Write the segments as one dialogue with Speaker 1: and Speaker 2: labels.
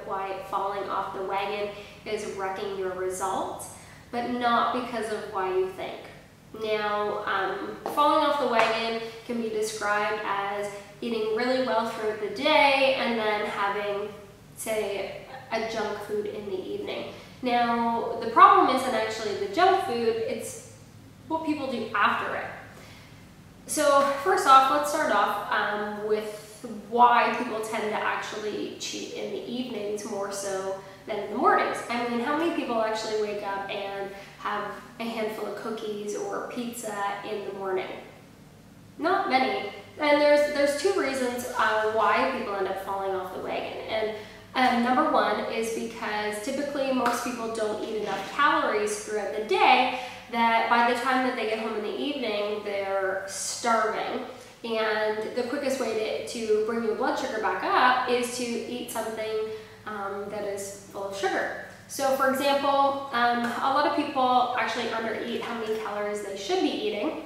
Speaker 1: why falling off the wagon is wrecking your results, but not because of why you think. Now, falling off the wagon can be described as eating really well throughout the day and then having, say, a junk food in the evening. Now, the problem isn't actually the junk food, it's what people do after it. So first off, let's start off with why people tend to actually cheat in the evenings more so than in the mornings. I mean, how many people actually wake up and have a handful of cookies or pizza in the morning? Not many. And there's two reasons why people end up falling off the wagon. And number one is because typically most people don't eat enough calories throughout the day, that by the time that they get home in the evening, they're starving. And the quickest way to bring your blood sugar back up is to eat something that is full of sugar. So for example, a lot of people actually undereat how many calories they should be eating.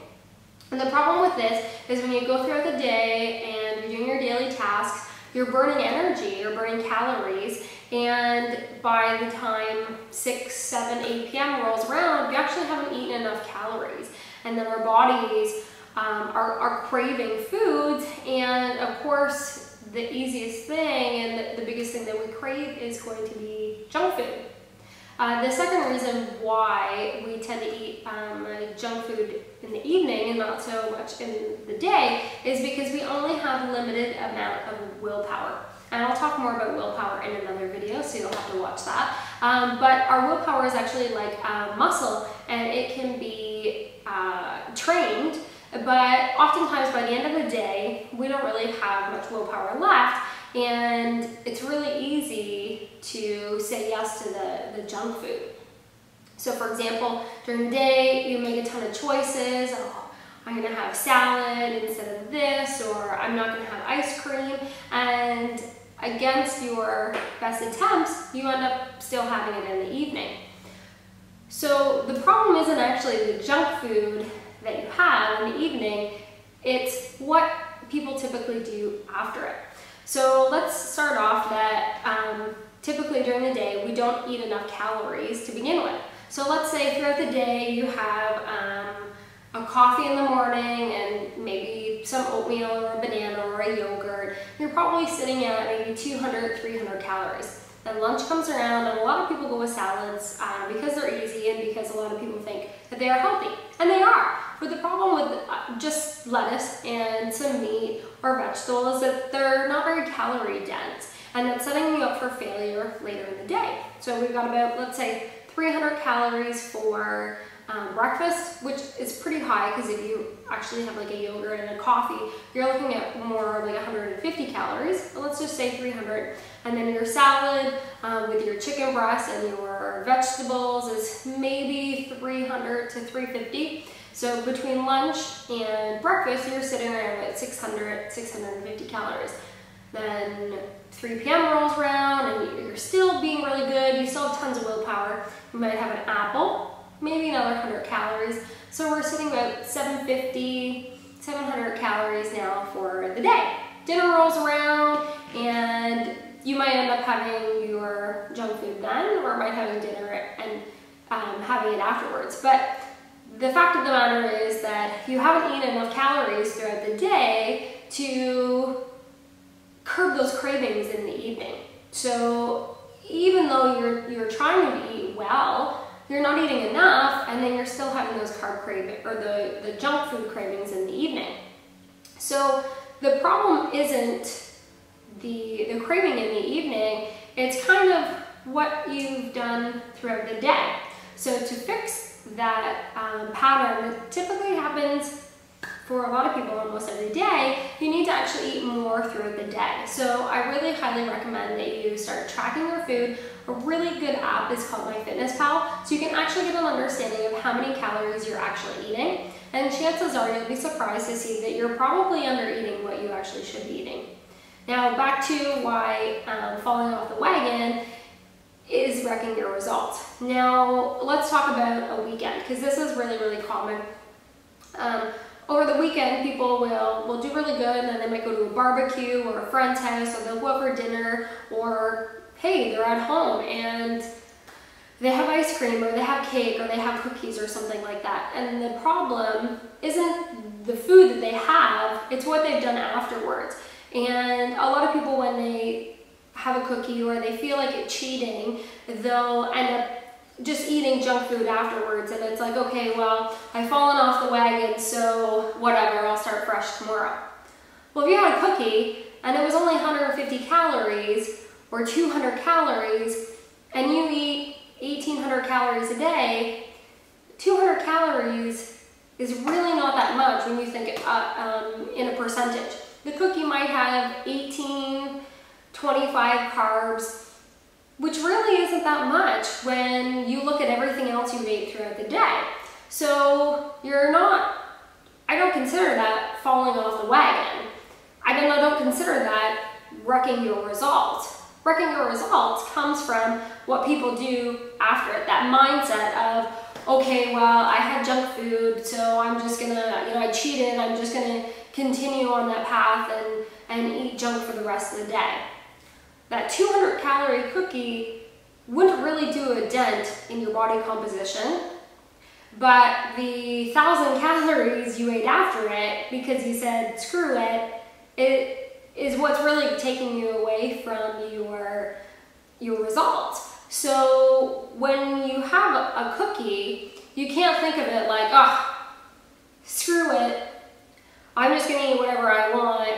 Speaker 1: And the problem with this is when you go throughout the day and you're doing your daily tasks, you're burning energy, you're burning calories, and by the time 6, 7, 8 p.m. rolls around, you actually haven't eaten enough calories. And then our bodies are craving foods, and of course the easiest thing and the biggest thing that we crave is going to be junk food. The second reason why we tend to eat junk food in the evening and not so much in the day is because we only have a limited amount of willpower. And I'll talk more about willpower in another video, so you'll have to watch that. But our willpower is actually like a muscle, and it can be trained, but oftentimes by the end of the day, we don't really have much willpower left, and it's really easy to say yes to the junk food. So for example, during the day, you make a ton of choices. Oh, I'm gonna have salad instead of this, or I'm not gonna have ice cream, and against your best attempts, you end up still having it in the evening. So the problem isn't actually the junk food that you have in the evening, it's what people typically do after it. So let's start off that typically during the day, we don't eat enough calories to begin with. So let's say throughout the day, you have a coffee in the morning and maybe some oatmeal or a banana or a yogurt. You're probably sitting at maybe 200, 300 calories. Then lunch comes around, and a lot of people go with salads because they're easy and because a lot of people think that they are healthy, and they are. But the problem with just lettuce and some meat or vegetable is that they're not very calorie dense, and that's setting you up for failure later in the day. So we've got about, let's say, 300 calories for breakfast, which is pretty high because if you actually have like a yogurt and a coffee, you're looking at more like 150 calories, but let's just say 300. And then your salad with your chicken breast and your vegetables is maybe 300 to 350. So between lunch and breakfast, you're sitting around at 600, 650 calories. Then 3 p.m. rolls around and you're still being really good, you still have tons of willpower. You might have an apple, maybe another 100 calories. So we're sitting about 750, 700 calories now for the day. Dinner rolls around and you might end up having your junk food then, or might having dinner and having it afterwards. But the fact of the matter is that you haven't eaten enough calories throughout the day to curb those cravings in the evening. So even though you're trying to eat well, you're not eating enough, and then you're still having those carb cravings or the junk food cravings in the evening. So the problem isn't the craving in the evening, it's kind of what you've done throughout the day. So to fix that pattern that typically happens for a lot of people almost every day, you need to actually eat more throughout the day. So I really highly recommend that you start tracking your food. A really good app is called MyFitnessPal, so you can actually get an understanding of how many calories you're actually eating, and chances are you'll be surprised to see that you're probably under eating what you actually should be eating. Now back to why falling off the wagon is wrecking your results. Now let's talk about a weekend, because this is really, really common. over the weekend, people will do really good, and then they might go to a barbecue or a friend's house, or they'll go out for dinner, or hey, they're at home and they have ice cream, or they have cake, or they have cookies or something like that. And the problem isn't the food that they have, it's what they've done afterwards. And a lot of people, when they have a cookie or they feel like it's cheating, they'll end up just eating junk food afterwards, and it's like, okay, well, I've fallen off the wagon, so whatever, I'll start fresh tomorrow. Well, if you had a cookie and it was only 150 calories or 200 calories, and you eat 1,800 calories a day, 200 calories is really not that much when you think in a percentage. The cookie might have 18, 25 carbs, which really isn't that much when you look at everything else you ate throughout the day. So I don't consider that falling off the wagon. I don't consider that wrecking your results. Wrecking your results comes from what people do after it, that mindset of, okay, well, I had junk food, so I'm just gonna, I cheated, I'm just gonna continue on that path and eat junk for the rest of the day. That 200 calorie cookie wouldn't really do a dent in your body composition, but the 1,000 calories you ate after it, because you said, screw it, it is what's really taking you away from your results. So when you have a cookie, you can't think of it like, oh, screw it, I'm just gonna eat whatever I want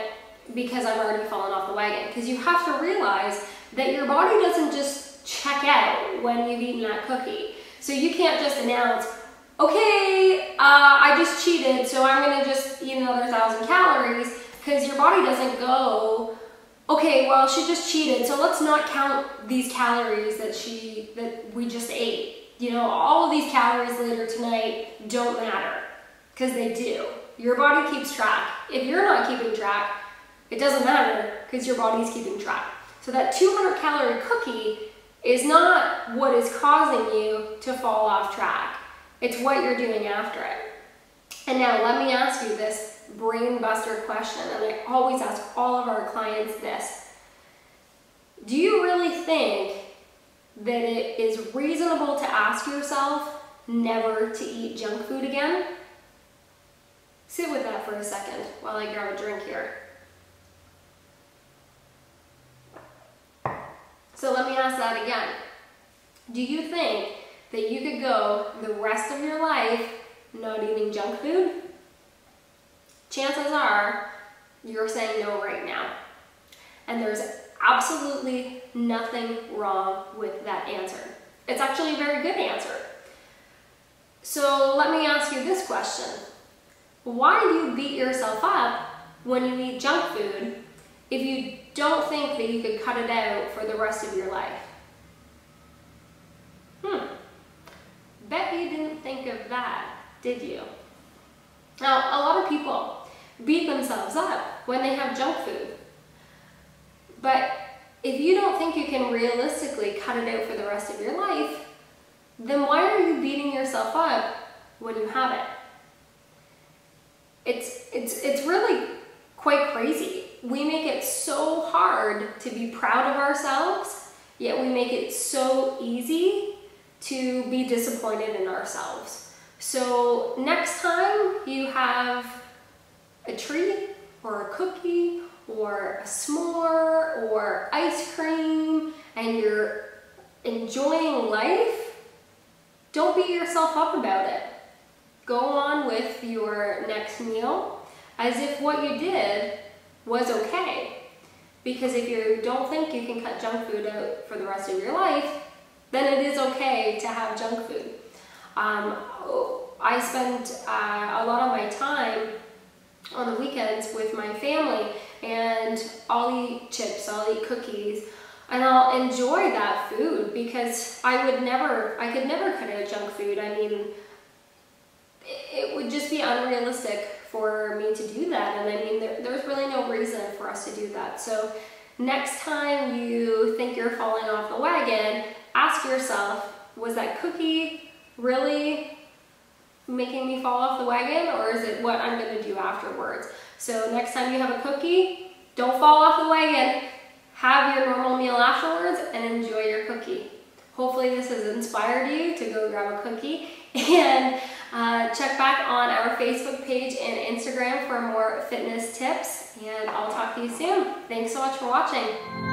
Speaker 1: because I've already fallen off the wagon. Because you have to realize that your body doesn't just check out when you've eaten that cookie. So you can't just announce, okay, I just cheated, so I'm gonna just eat another 1,000 calories, because your body doesn't go, okay, well, she just cheated, so let's not count these calories that we just ate. All of these calories later tonight don't matter, because they do. Your body keeps track. If you're not keeping track, it doesn't matter, because your body's keeping track. So that 200 calorie cookie is not what is causing you to fall off track. It's what you're doing after it. And now let me ask you this brain buster question, and I always ask all of our clients this. Do you really think that it is reasonable to ask yourself never to eat junk food again? Sit with that for a second while I grab a drink here. So let me ask that again. Do you think that you could go the rest of your life not eating junk food? Chances are you're saying no right now. And there's absolutely nothing wrong with that answer. It's actually a very good answer. So let me ask you this question. Why do you beat yourself up when you eat junk food if you don't think that you could cut it out for the rest of your life? Bet you didn't think of that, did you? Now, a lot of people beat themselves up when they have junk food. But if you don't think you can realistically cut it out for the rest of your life, then why are you beating yourself up when you have it? It's really quite crazy. We make it so hard to be proud of ourselves, yet we make it so easy to be disappointed in ourselves. So next time you have a treat or a cookie or a s'more or ice cream and you're enjoying life, don't beat yourself up about it. Go on with your next meal as if what you did was okay. Because if you don't think you can cut junk food out for the rest of your life, then it is okay to have junk food. I spend a lot of my time on the weekends with my family, and I'll eat chips, I'll eat cookies, and I'll enjoy that food because I could never cut out junk food. I mean, it would just be unrealistic for me to do that, and I mean, there's really no reason for us to do that. So next time you think you're falling off the wagon, ask yourself, was that cookie really making me fall off the wagon, or is it what I'm going to do afterwards? So next time you have a cookie, don't fall off the wagon. Have your normal meal afterwards and enjoy your cookie. Hopefully this has inspired you to go grab a cookie, and check back on our Facebook page and Instagram for more fitness tips, and I'll talk to you soon. Thanks so much for watching.